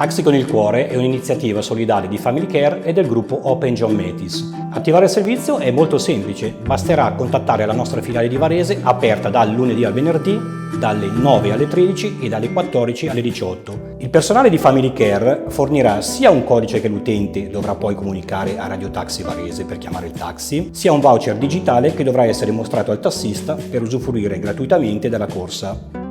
Taxi con il cuore è un'iniziativa solidale di Family Care e del gruppo Open John Metis. Attivare il servizio è molto semplice, basterà contattare la nostra filiale di Varese aperta dal lunedì al venerdì, dalle 9 alle 13 e dalle 14 alle 18. Il personale di Family Care fornirà sia un codice che l'utente dovrà poi comunicare a Radio Taxi Varese per chiamare il taxi, sia un voucher digitale che dovrà essere mostrato al tassista per usufruire gratuitamente della corsa.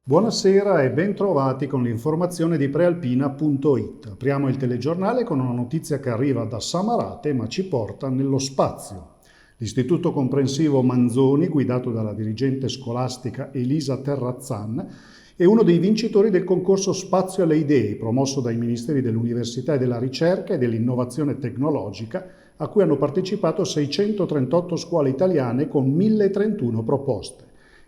Buonasera e ben trovati con l'informazione di prealpina.it. Apriamo il telegiornale con una notizia che arriva da Samarate ma ci porta nello spazio. L'Istituto Comprensivo Manzoni, guidato dalla dirigente scolastica Elisa Terrazzan, è uno dei vincitori del concorso Spazio alle Idee, promosso dai Ministeri dell'Università e della Ricerca e dell'Innovazione Tecnologica, a cui hanno partecipato 638 scuole italiane con 1031 proposte.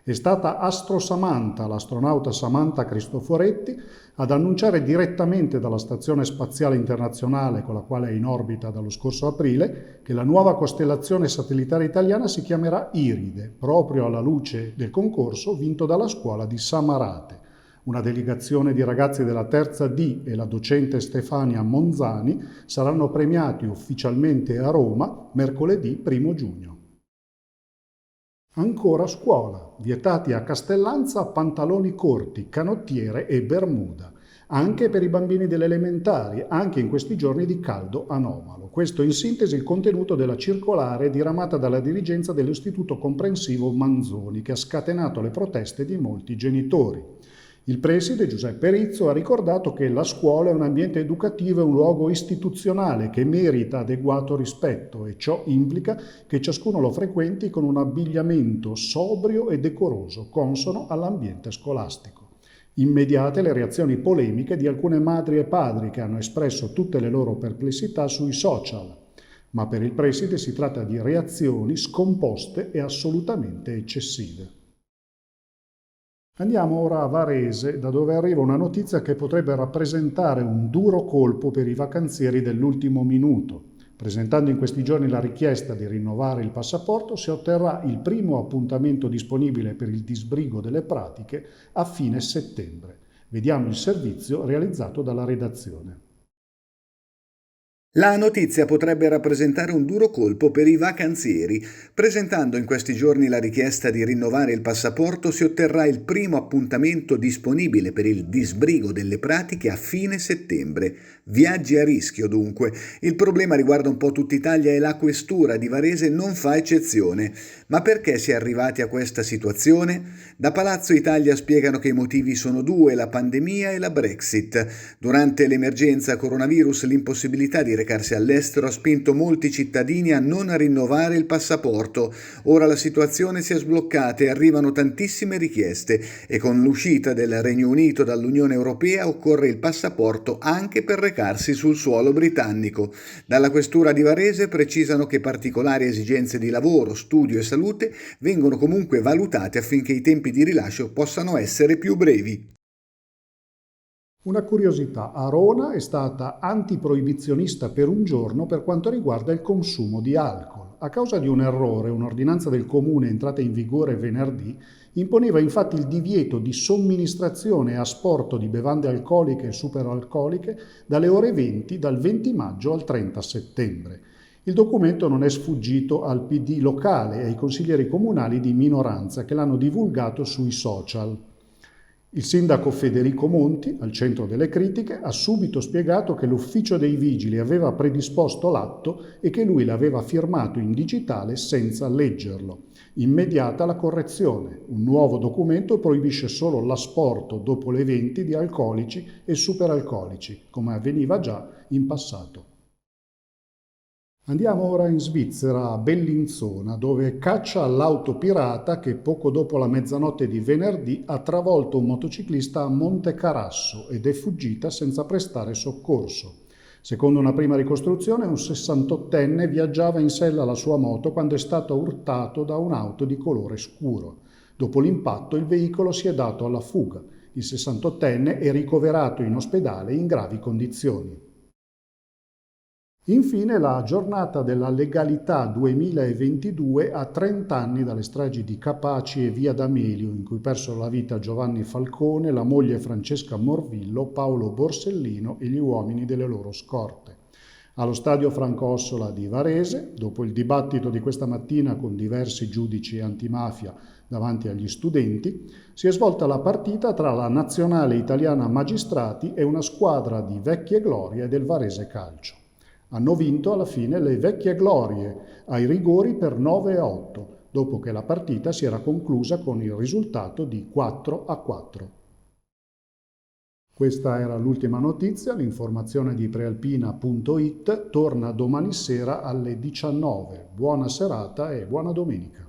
È stata Astro Samantha, l'astronauta Samantha Cristoforetti, ad annunciare direttamente dalla Stazione Spaziale Internazionale, con la quale è in orbita dallo scorso aprile, che la nuova costellazione satellitare italiana si chiamerà Iride, proprio alla luce del concorso vinto dalla scuola di Samarate. Una delegazione di ragazzi della terza D e la docente Stefania Monzani saranno premiati ufficialmente a Roma mercoledì 1 giugno. Ancora scuola, vietati a Castellanza pantaloni corti, canottiere e bermuda, anche per i bambini delle elementari, anche in questi giorni di caldo anomalo. Questo in sintesi il contenuto della circolare diramata dalla dirigenza dell'Istituto Comprensivo Manzoni, che ha scatenato le proteste di molti genitori. Il preside Giuseppe Rizzo ha ricordato che la scuola è un ambiente educativo e un luogo istituzionale che merita adeguato rispetto e ciò implica che ciascuno lo frequenti con un abbigliamento sobrio e decoroso, consono all'ambiente scolastico. Immediate le reazioni polemiche di alcune madri e padri che hanno espresso tutte le loro perplessità sui social, ma per il preside si tratta di reazioni scomposte e assolutamente eccessive. Andiamo ora a Varese, da dove arriva una notizia che potrebbe rappresentare un duro colpo per i vacanzieri dell'ultimo minuto. Presentando in questi giorni la richiesta di rinnovare il passaporto, si otterrà il primo appuntamento disponibile per il disbrigo delle pratiche a fine settembre. Vediamo il servizio realizzato dalla redazione. La notizia potrebbe rappresentare un duro colpo per i vacanzieri. Presentando in questi giorni la richiesta di rinnovare il passaporto, si otterrà il primo appuntamento disponibile per il disbrigo delle pratiche a fine settembre. Viaggi a rischio dunque. Il problema riguarda un po' tutta Italia e la questura di Varese non fa eccezione. Ma perché si è arrivati a questa situazione? Da Palazzo Italia spiegano che i motivi sono due, la pandemia e la Brexit. Durante l'emergenza coronavirus l'impossibilità di recarsi all'estero ha spinto molti cittadini a non rinnovare il passaporto. Ora la situazione si è sbloccata e arrivano tantissime richieste e con l'uscita del Regno Unito dall'Unione Europea occorre il passaporto anche per recarsi sul suolo britannico. Dalla questura di Varese precisano che particolari esigenze di lavoro, studio e salute vengono comunque valutate affinché i tempi di rilascio possano essere più brevi. Una curiosità, Arona è stata antiproibizionista per un giorno per quanto riguarda il consumo di alcol. A causa di un errore, un'ordinanza del comune entrata in vigore venerdì imponeva infatti il divieto di somministrazione e asporto di bevande alcoliche e superalcoliche dalle ore 20 dal 20 maggio al 30 settembre. Il documento non è sfuggito al PD locale e ai consiglieri comunali di minoranza che l'hanno divulgato sui social. Il sindaco Federico Monti, al centro delle critiche, ha subito spiegato che l'ufficio dei vigili aveva predisposto l'atto e che lui l'aveva firmato in digitale senza leggerlo. Immediata la correzione. Un nuovo documento proibisce solo l'asporto dopo le 20 di alcolici e superalcolici, come avveniva già in passato. Andiamo ora in Svizzera, a Bellinzona, dove caccia all'auto pirata che poco dopo la mezzanotte di venerdì ha travolto un motociclista a Monte Carasso ed è fuggita senza prestare soccorso. Secondo una prima ricostruzione, un 68enne viaggiava in sella alla sua moto quando è stato urtato da un'auto di colore scuro. Dopo l'impatto il veicolo si è dato alla fuga. Il 68enne è ricoverato in ospedale in gravi condizioni. Infine la giornata della legalità 2022 a 30 anni dalle stragi di Capaci e Via D'Amelio, in cui persero la vita Giovanni Falcone, la moglie Francesca Morvillo, Paolo Borsellino e gli uomini delle loro scorte. Allo stadio Franco Ossola di Varese, dopo il dibattito di questa mattina con diversi giudici antimafia davanti agli studenti, si è svolta la partita tra la Nazionale Italiana Magistrati e una squadra di vecchie glorie del Varese Calcio. Hanno vinto alla fine le vecchie glorie ai rigori per 9-8, dopo che la partita si era conclusa con il risultato di 4-4. Questa era l'ultima notizia, l'informazione di prealpina.it torna domani sera alle 19. Buona serata e buona domenica.